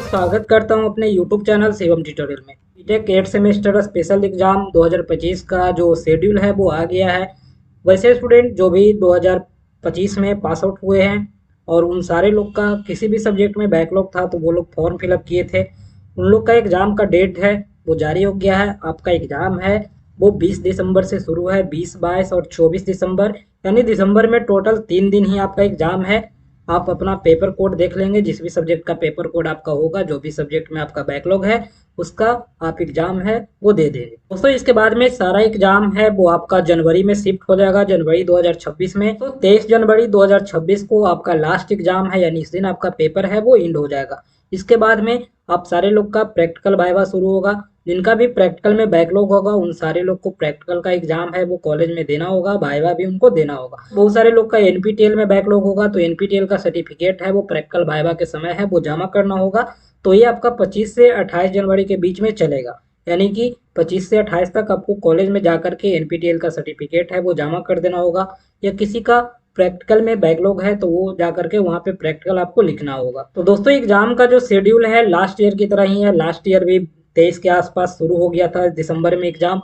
स्वागत करता हूं अपने YouTube चैनल शिवम ट्यूटोरियल में। बीटेक 8 सेमेस्टर स्पेशल एग्जाम 2025 का जो शेड्यूल है वो आ गया है। वैसे स्टूडेंट जो भी 2025 में पास आउट हुए हैं और उन सारे लोग का किसी भी सब्जेक्ट में बैकलॉग था तो वो लोग फॉर्म फिलअप किए थे, उन लोग का एग्ज़ाम का डेट है वो जारी हो गया है। आपका एग्ज़ाम है वो 20 दिसंबर से शुरू है, 20, 22 और 24 दिसंबर, यानी दिसंबर में टोटल 3 दिन ही आपका एग्ज़ाम है। आप अपना पेपर कोड देख लेंगे, जिस भी सब्जेक्ट का पेपर कोड आपका होगा, जो भी सब्जेक्ट में आपका बैकलॉग है उसका आप एग्जाम है वो दे देंगे। दोस्तों इसके बाद में सारा एग्जाम है वो आपका जनवरी में शिफ्ट हो जाएगा, जनवरी 2026 में। तो 23 जनवरी 2026 को आपका लास्ट एग्जाम है, यानी इस दिन आपका पेपर है वो एंड हो जाएगा। इसके बाद में आप सारे लोग का प्रैक्टिकल वाइवा शुरू होगा। जिनका भी प्रैक्टिकल में बैकलॉग होगा उन सारे लोग को प्रैक्टिकल का एग्जाम है वो कॉलेज में देना होगा, वाइवा भी उनको देना होगा। बहुत सारे लोग का एनपीटीएल में बैकलॉग होगा तो एनपीटीएल का सर्टिफिकेट है वो प्रैक्टिकल वाइवा के समय है वो जमा करना होगा। तो ये आपका 25 से 28 जनवरी के बीच में चलेगा, यानी कि 25 से 28 तक आपको कॉलेज में जाकर के एनपीटीएल का सर्टिफिकेट है वो जमा कर देना होगा। या किसी का प्रैक्टिकल में बैकलॉग है तो वो जाकर के वहाँ पे प्रैक्टिकल आपको लिखना होगा। तो दोस्तों एग्जाम का जो शेड्यूल है लास्ट ईयर की तरह ही है। लास्ट ईयर भी 23 के आसपास शुरू हो गया था दिसंबर में एग्जाम,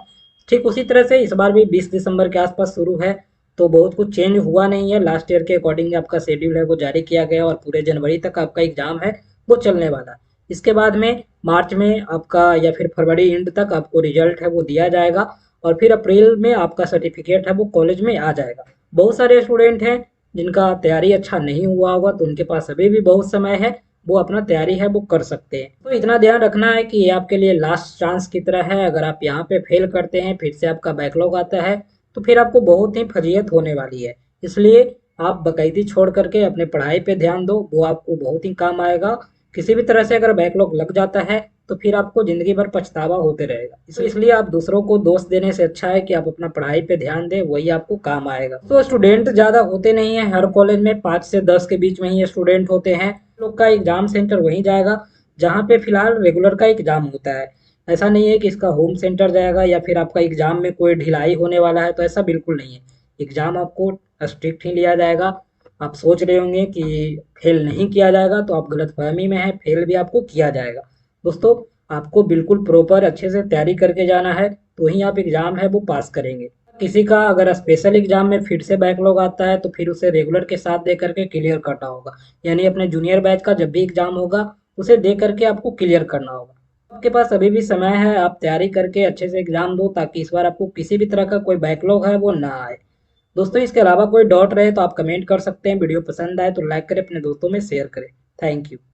ठीक उसी तरह से इस बार भी 20 दिसंबर के आसपास शुरू है। तो बहुत कुछ चेंज हुआ नहीं है, लास्ट ईयर के अकॉर्डिंग आपका शेड्यूल है वो जारी किया गया और पूरे जनवरी तक आपका एग्जाम है वो चलने वाला है। इसके बाद में मार्च में आपका या फिर फरवरी एंड तक आपको रिजल्ट है वो दिया जाएगा और फिर अप्रैल में आपका सर्टिफिकेट है वो कॉलेज में आ जाएगा। बहुत सारे स्टूडेंट हैं जिनका तैयारी अच्छा नहीं हुआ होगा तो उनके पास अभी भी बहुत समय है, वो अपना तैयारी है वो कर सकते हैं। तो इतना ध्यान रखना है कि ये आपके लिए लास्ट चांस की तरह है। अगर आप यहाँ पे फेल करते हैं, फिर से आपका बैकलॉग आता है तो फिर आपको बहुत ही फजीयत होने वाली है। इसलिए आप बाकायदी छोड़ करके अपने पढ़ाई पे ध्यान दो, वो आपको बहुत ही काम आएगा। किसी भी तरह से अगर बैकलॉग लग जाता है तो फिर आपको जिंदगी भर पछतावा होते रहेगा। तो इसलिए आप दूसरों को दोष देने से अच्छा है कि आप अपना पढ़ाई पे ध्यान दें, वही आपको काम आएगा। तो स्टूडेंट ज़्यादा होते नहीं है, हर कॉलेज में 5 से 10 के बीच में ही स्टूडेंट होते हैं। लोग का एग्जाम सेंटर वहीं जाएगा जहाँ पे फिलहाल रेगुलर का एग्जाम होता है। ऐसा नहीं है कि इसका होम सेंटर जाएगा या फिर आपका एग्जाम में कोई ढिलाई होने वाला है, तो ऐसा बिल्कुल नहीं है। एग्जाम आपको स्ट्रिक्ट ही लिया जाएगा। आप सोच रहे होंगे कि फेल नहीं किया जाएगा, तो आप गलतफहमी में है, फेल भी आपको किया जाएगा। दोस्तों आपको बिल्कुल प्रॉपर अच्छे से तैयारी करके जाना है तो ही आप एग्जाम है वो पास करेंगे। किसी का अगर स्पेशल एग्जाम में फिर से बैकलॉग आता है तो फिर उसे रेगुलर के साथ दे करके क्लियर करना होगा, यानी अपने जूनियर बैच का जब भी एग्जाम होगा उसे दे करके आपको क्लियर करना होगा। आपके पास अभी भी समय है, आप तैयारी करके अच्छे से एग्जाम दो ताकि इस बार आपको किसी भी तरह का कोई बैकलॉग है वो ना आए। दोस्तों इसके अलावा कोई डाउट रहे तो आप कमेंट कर सकते हैं। वीडियो पसंद आए तो लाइक करें, अपने दोस्तों में शेयर करें। Thank you.